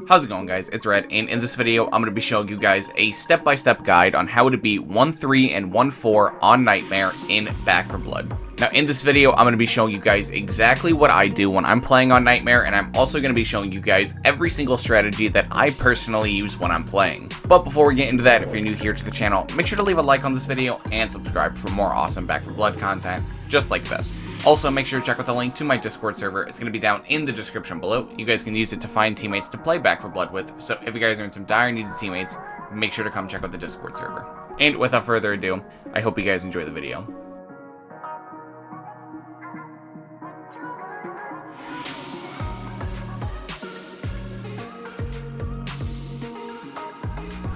How's it going, guys? It's Red, and in this video, I'm going to be showing you guys a step-by-step guide on how to beat 1-3 and 1-4 on Nightmare in Back 4 Blood. Now, in this video, I'm going to be showing you guys exactly what I do when I'm playing on Nightmare, and I'm also going to be showing you guys every single strategy that I personally use when I'm playing. But before we get into that, if you're new here to the channel, make sure to leave a like on this video and subscribe for more awesome Back 4 Blood content just like this. Also, make sure to check out the link to my Discord server. It's going to be down in the description below. You guys can use it to find teammates to play Back 4 Blood with, so if you guys are in some dire need of teammates, make sure to come check out the Discord server. And without further ado, I hope you guys enjoy the video.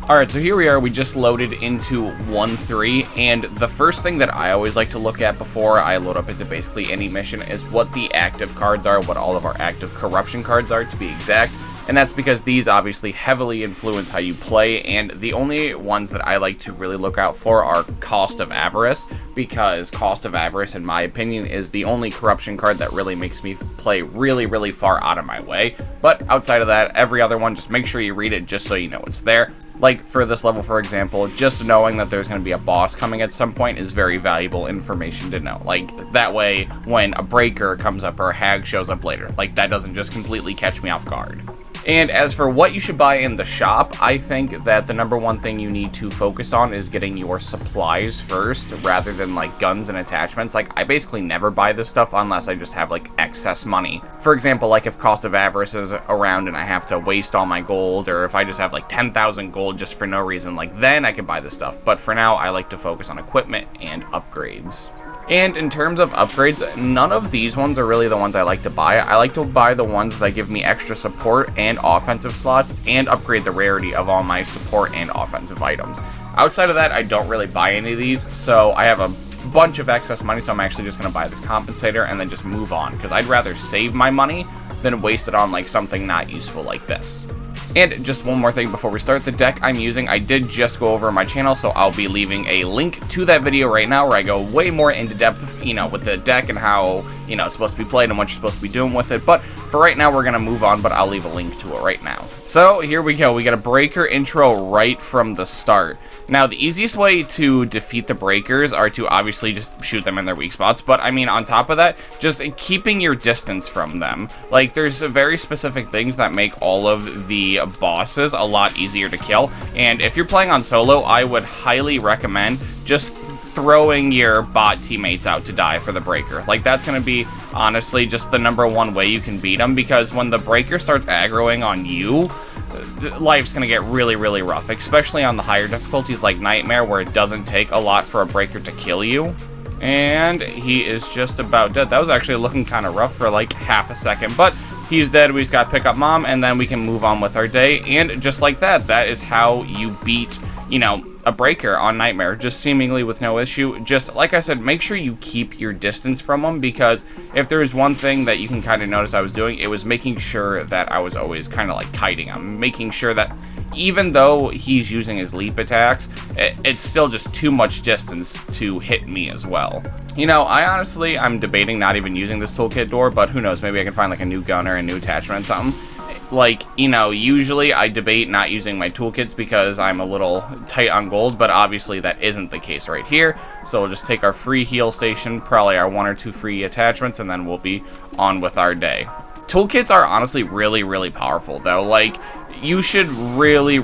Alright, so here we are, we just loaded into 1-3, and the first thing that I always like to look at before I load up into basically any mission is what the active cards are, what all of our active corruption cards are, to be exact. And that's because these obviously heavily influence how you play, and the only ones that I like to really look out for are Cost of Avarice, because Cost of Avarice, in my opinion, is the only corruption card that really makes me play really far out of my way. But outside of that, every other one, just make sure you read it just so you know it's there. Like, for this level, for example, just knowing that there's going to be a boss coming at some point is very valuable information to know. Like, that way, when a breaker comes up or a hag shows up later, like, that doesn't just completely catch me off guard. And as for what you should buy in the shop, I think that the number one thing you need to focus on is getting your supplies first, rather than like guns and attachments. Like, I basically never buy this stuff unless I just have like excess money. For example, like if Cost of Avarice is around and I have to waste all my gold, or if I just have like 10,000 gold just for no reason, like then I can buy this stuff. But for now, I like to focus on equipment and upgrades. And in terms of upgrades, none of these ones are really the ones I like to buy. I like to buy the ones that give me extra support and offensive slots and upgrade the rarity of all my support and offensive items. Outside of that, I don't really buy any of these, so I have a bunch of excess money, so I'm actually just going to buy this compensator and then just move on, because I'd rather save my money than waste it on like something not useful like this. And just one more thing before we start, the deck I'm using, I did just go over on my channel, so I'll be leaving a link to that video right now where I go way more into depth, you know, with the deck and how, you know, it's supposed to be played and what you're supposed to be doing with it. But for right now, we're going to move on, but I'll leave a link to it right now. So here we go. We got a breaker intro right from the start. Now, the easiest way to defeat the breakers are to obviously just shoot them in their weak spots. But I mean, on top of that, just keeping your distance from them. Like, there's very specific things that make all of the bosses a lot easier to kill. And if you're playing on solo, I would highly recommend just throwing your bot teammates out to die for the breaker. Like, that's going to be honestly just the number one way you can beat them, because when the breaker starts aggroing on you, life's going to get really rough, especially on the higher difficulties like Nightmare, where it doesn't take a lot for a breaker to kill you. And he is just about dead. That was actually looking kind of rough for like half a second, but he's dead. We just got to pick up Mom, and then we can move on with our day. And just like that, that is how you beat, you know, a breaker on Nightmare, just seemingly with no issue. Just like I said, make sure you keep your distance from them, because if there is one thing that you can kind of notice I was doing, it was making sure that I was always kind of like kiting him, making sure that even though he's using his leap attacks, it's still just too much distance to hit me as well. You know, I'm debating not even using this toolkit door, but who knows, maybe I can find like a new gun or a new attachment or something. Like, you know, usually I debate not using my toolkits because I'm a little tight on gold, but obviously that isn't the case right here. So we'll just take our free heal station, probably our 1 or 2 free attachments, and then we'll be on with our day. Toolkits are honestly really powerful, though. Like, you should really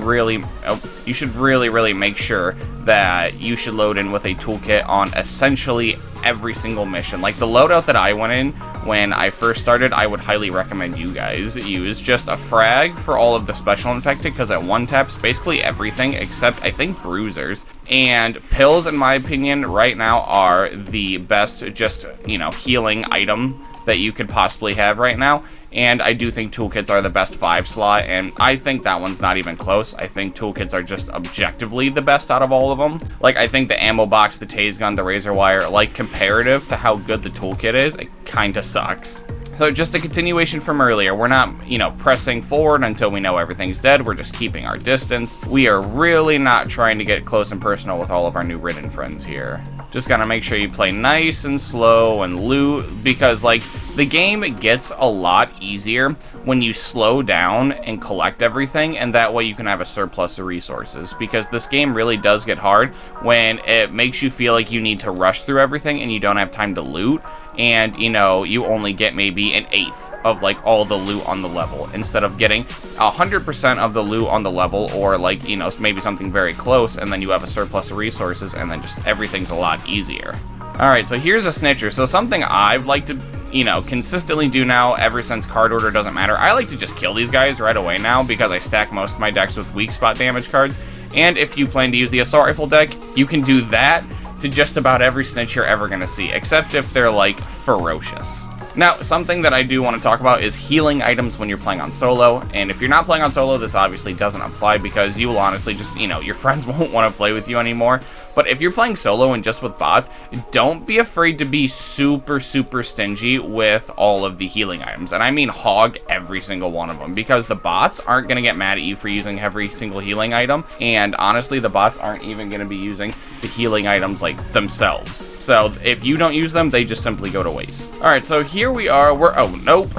make sure that you should load in with a toolkit on essentially every single mission. Like, the loadout that I went in when I first started, I would highly recommend you guys use just a frag for all of the special infected, because it one taps basically everything except I think bruisers. And pills, in my opinion, right now are the best just, you know, healing item that you could possibly have right now. And I do think toolkits are the best 5 slot, and I think that one's not even close. I think toolkits are just objectively the best out of all of them. Like, I think the ammo box, the tase gun, the razor wire, like, comparative to how good the toolkit is, it kinda sucks. So just a continuation from earlier, we're not, you know, pressing forward until we know everything's dead. We're just keeping our distance. We are really not trying to get close and personal with all of our new Ridden friends here. Just gotta make sure you play nice and slow and loot, because, like, the game gets a lot easier when you slow down and collect everything, and that way you can have a surplus of resources, because this game really does get hard when it makes you feel like you need to rush through everything and you don't have time to loot, and, you know, you only get maybe an eighth of, like, all the loot on the level, instead of getting 100% of the loot on the level, or, like, you know, maybe something very close, and then you have a surplus of resources, and then just everything's a lot easier. Alright, so here's a snitcher. So something I've liked to, you know, consistently do now ever since card order doesn't matter. I like to just kill these guys right away now, because I stack most of my decks with weak spot damage cards, and if you plan to use the assault rifle deck, you can do that to just about every snitch you're ever going to see, except if they're, like, ferocious. Now, something that I do want to talk about is healing items when you're playing on solo, and if you're not playing on solo, this obviously doesn't apply, because you will honestly just, you know, your friends won't want to play with you anymore. But if you're playing solo and just with bots, don't be afraid to be super, super stingy with all of the healing items. And I mean hog every single one of them, because the bots aren't going to get mad at you for using every single healing item, and honestly, the bots aren't even going to be using the healing items, like, themselves. So if you don't use them, they just simply go to waste. Alright, so here we are. Oh, nope.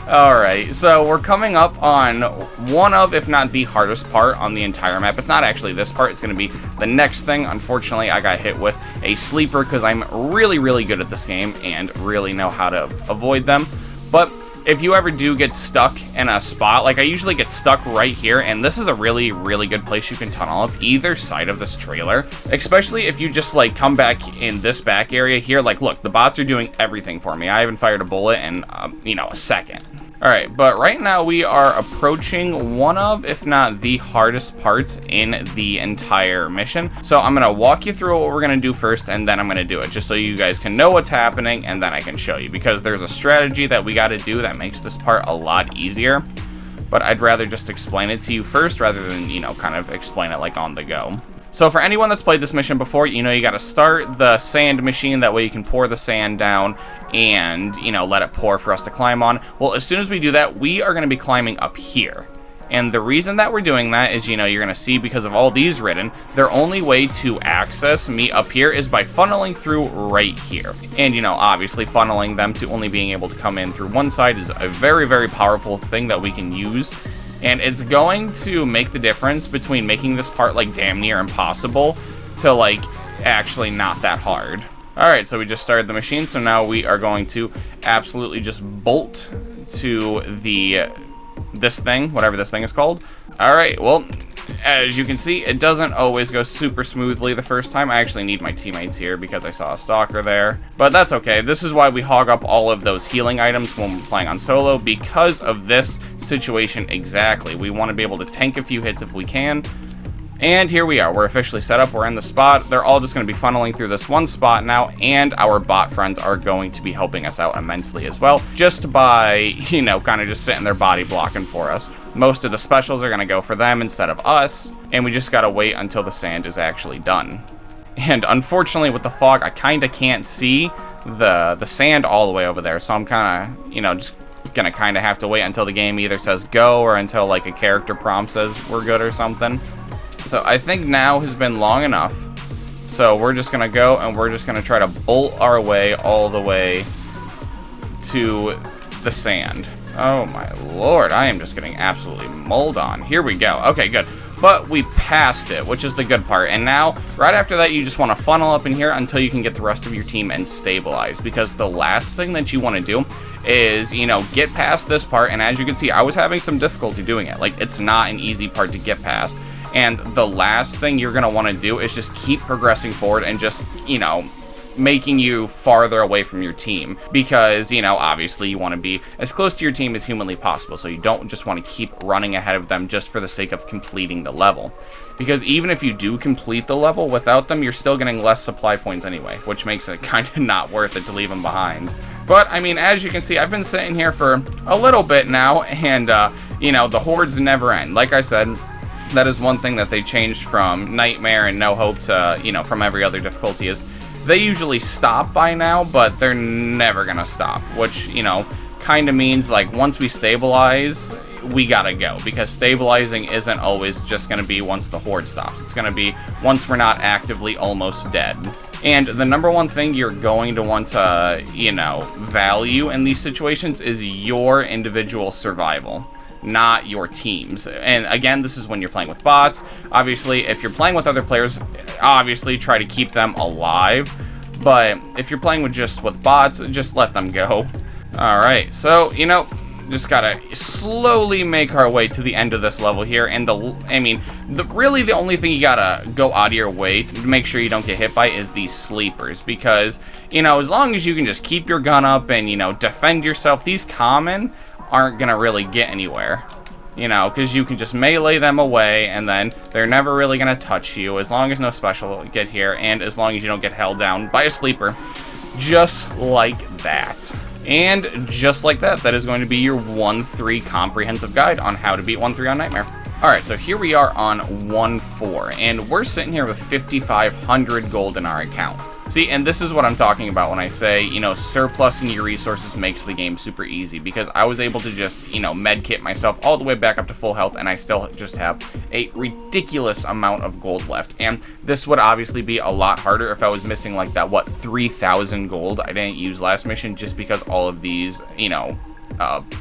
Alright, so we're coming up on one of, if not the hardest part on the entire map. It's not actually this part, it's going to be the next thing. Unfortunately, I got hit with a sleeper because I'm really, really good at this game and really know how to avoid them. But if you ever do get stuck in a spot, like I usually get stuck right here, and this is a really, really good place you can tunnel up either side of this trailer, especially if you just, like, come back in this back area here. Like, look, the bots are doing everything for me. I haven't fired a bullet in, you know, a second. Alright, but right now we are approaching one of, if not the hardest parts in the entire mission. So I'm going to walk you through what we're going to do first, and then I'm going to do it, just so you guys can know what's happening, and then I can show you, because there's a strategy that we got to do that makes this part a lot easier. But I'd rather just explain it to you first, rather than, you know, kind of explain it, like, on the go. So for anyone that's played this mission before, you know you got to start the sand machine. That way you can pour the sand down and, you know, let it pour for us to climb on. Well, as soon as we do that, we are going to be climbing up here. And the reason that we're doing that is, you know, you're going to see, because of all these written, their only way to access me up here is by funneling through right here. And, you know, obviously funneling them to only being able to come in through one side is a very, very powerful thing that we can use. And it's going to make the difference between making this part, like, damn near impossible to, like, actually not that hard. Alright, so we just started the machine, so now we are going to absolutely just bolt to this thing, whatever this thing is called. Alright, well, as you can see, it doesn't always go super smoothly the first time. I actually need my teammates here because I saw a stalker there. But that's okay. This is why we hog up all of those healing items when we're playing on solo, because of this situation exactly. We want to be able to tank a few hits if we can. And here we are. We're officially set up. We're in the spot. They're all just going to be funneling through this one spot now, and our bot friends are going to be helping us out immensely as well, just by, you know, kind of just sitting there body blocking for us. Most of the specials are going to go for them instead of us, and we just got to wait until the sand is actually done. And unfortunately, with the fog, I kind of can't see the sand all the way over there, so I'm kind of, you know, just gonna kind of have to wait until the game either says go, or until, like, a character prompt says we're good or something. So I think now has been long enough. So we're just going to go, and we're just going to try to bolt our way all the way to the sand. Oh my lord, I am just getting absolutely mulled on. Here we go. Okay, good. But we passed it, which is the good part. And now, right after that, you just want to funnel up in here until you can get the rest of your team and stabilize. Because the last thing that you want to do is, you know, get past this part. And as you can see, I was having some difficulty doing it. Like, it's not an easy part to get past. And the last thing you're going to want to do is just keep progressing forward and just, you know, making you farther away from your team, because, you know, obviously you want to be as close to your team as humanly possible, so you don't just want to keep running ahead of them just for the sake of completing the level, because even if you do complete the level without them, you're still getting less supply points anyway, which makes it kind of not worth it to leave them behind. But I mean, as you can see, I've been sitting here for a little bit now, and you know, the hordes never end. Like I said, that is one thing that they changed from Nightmare and No Hope to, you know, from every other difficulty, is they usually stop by now, but they're never gonna stop, which, you know, kind of means, like, once we stabilize, we gotta go, because stabilizing isn't always just gonna be once the horde stops. It's gonna be once we're not actively almost dead. And the number one thing you're going to want to, you know, value in these situations is your individual survival, not your teams. And again, this is when you're playing with bots. Obviously, if you're playing with other players, obviously try to keep them alive. But if you're playing with bots, just let them go. Alright, so, you know, just gotta slowly make our way to the end of this level here. And really the only thing you gotta go out of your way to make sure you don't get hit by is these sleepers. Because, you know, as long as you can just keep your gun up and, you know, defend yourself, these common aren't gonna really get anywhere. You know, because you can just melee them away, and then they're never really gonna touch you, as long as no special get here, and as long as you don't get held down by a sleeper. Just like that. And just like that, that is going to be your 1-3 comprehensive guide on how to beat 1-3 on Nightmare. Alright, so here we are on 1-4, and we're sitting here with 5,500 gold in our account. See, and this is what I'm talking about when I say, you know, surplusing your resources makes the game super easy, because I was able to just, you know, medkit myself all the way back up to full health, and I still just have a ridiculous amount of gold left. And this would obviously be a lot harder if I was missing like that, 3,000 gold I didn't use last mission, just because all of these, you know,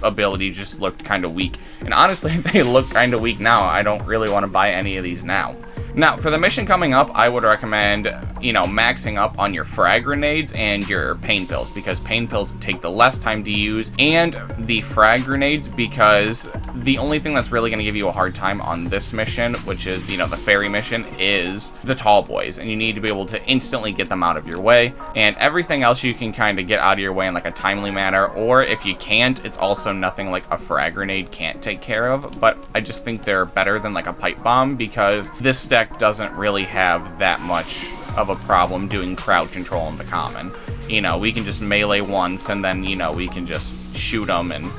ability just looked kind of weak. And honestly, they look kind of weak now. I don't really want to buy any of these now. Now, for the mission coming up, I would recommend, you know, maxing up on your frag grenades and your pain pills, because pain pills take the less time to use, and the frag grenades, because the only thing that's really going to give you a hard time on this mission, which is, you know, the ferry mission, is the tall boys, and you need to be able to instantly get them out of your way. And everything else you can kind of get out of your way in like a timely manner, or if you can't, it's also nothing like a frag grenade can't take care of. But I just think they're better than like a pipe bomb, because this deck doesn't really have that much of a problem doing crowd control in the common. You know, we can just melee once, and then, you know, we can just shoot them. And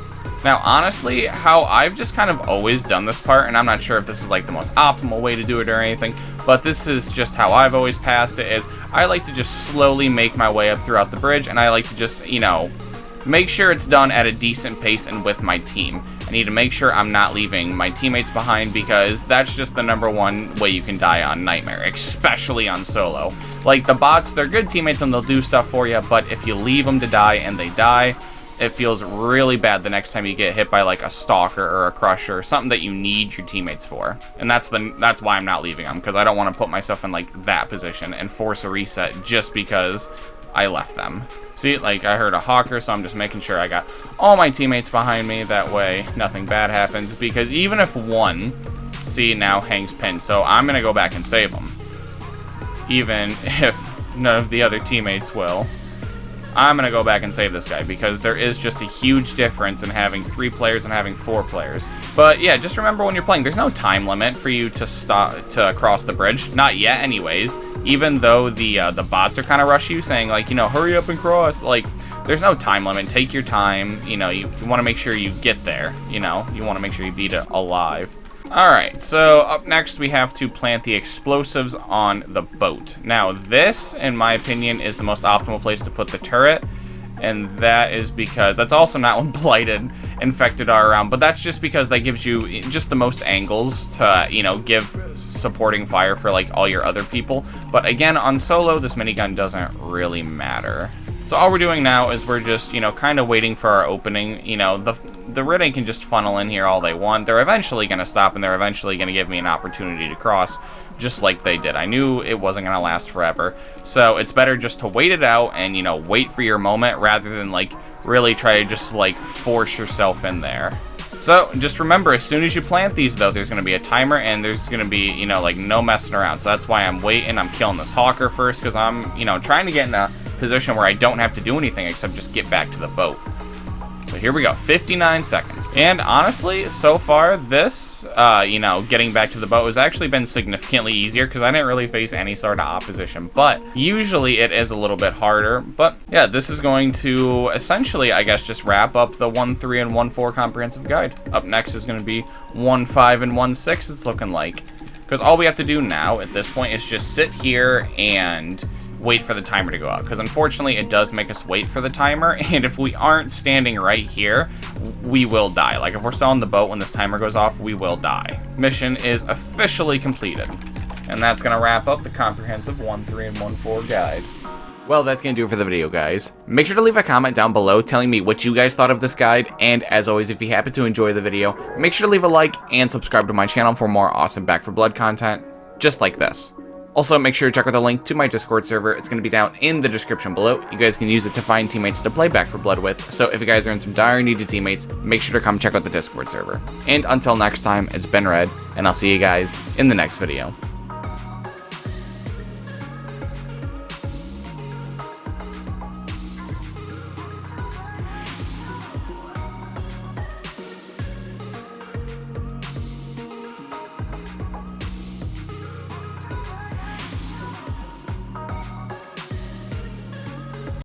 now, honestly, how I've just kind of always done this part, and I'm not sure if this is like the most optimal way to do it or anything, but this is just how I've always passed it, is I like to just slowly make my way up throughout the bridge, and I like to just, you know, make sure it's done at a decent pace and with my team. I need to make sure I'm not leaving my teammates behind, because that's just the #1 way you can die on Nightmare, especially on solo. Like, the bots, they're good teammates and they'll do stuff for you, but if you leave them to die and they die, it feels really bad the next time you get hit by like a stalker or a crusher, something that you need your teammates for. And that's why I'm not leaving them, because I don't want to put myself in like that position and force a reset just because I left them. See, like, I heard a hawker, so I'm just making sure I got all my teammates behind me. That way, nothing bad happens. Because even if one, see, now hangs pinned, so I'm gonna go back and save them. Even if none of the other teammates will, I'm gonna go back and save this guy, because there is just a huge difference in having 3 players and having 4 players. But yeah, just remember when you're playing, there's no time limit for you to cross the bridge. Not yet, anyways. Even though the bots are kind of rush you, saying like, you know, hurry up and cross. Like, there's no time limit. Take your time. You know, you want to make sure you get there. You know, you want to make sure you beat it alive. Alright, so up next we have to plant the explosives on the boat. Now this, in my opinion, is the most optimal place to put the turret, and that is because that's also not when Blighted Infected are around, but that's just because that gives you just the most angles to, you know, give supporting fire for like all your other people. But again, on solo, this minigun doesn't really matter. So all we're doing now is we're just, you know, kind of waiting for our opening. You know, the Ridden can just funnel in here all they want. They're eventually going to stop, and they're eventually going to give me an opportunity to cross, just like they did. I knew it wasn't going to last forever. So it's better just to wait it out and, you know, wait for your moment, rather than, like, really try to just, like, force yourself in there. So just remember, as soon as you plant these, though, there's going to be a timer, and there's going to be, you know, like, no messing around. So that's why I'm waiting. I'm killing this hawker first, because I'm, you know, trying to get in a position where I don't have to do anything except just get back to the boat. So here we go, 59 seconds. And honestly, so far, this, you know, getting back to the boat has actually been significantly easier, because I didn't really face any sort of opposition. But usually it is a little bit harder. But yeah, this is going to essentially, I guess, just wrap up the 1-3 and 1-4 comprehensive guide. Up next is going to be 1-5 and 1-6, it's looking like. Because all we have to do now at this point is just sit here and, wait for the timer to go out, because unfortunately it does make us wait for the timer, and if we aren't standing right here, we will die. Like, if we're still on the boat when this timer goes off, we will die. Mission is officially completed. And that's going to wrap up the comprehensive 1.3 and 1.4 guide. Well, that's going to do it for the video, guys. Make sure to leave a comment down below telling me what you guys thought of this guide, and as always, if you happen to enjoy the video, make sure to leave a like and subscribe to my channel for more awesome Back 4 Blood content, just like this. Also, make sure to check out the link to my Discord server. It's going to be down in the description below. You guys can use it to find teammates to play Back 4 Blood with, so if you guys are in some dire need of teammates, make sure to come check out the Discord server. And until next time, it's been Red, and I'll see you guys in the next video.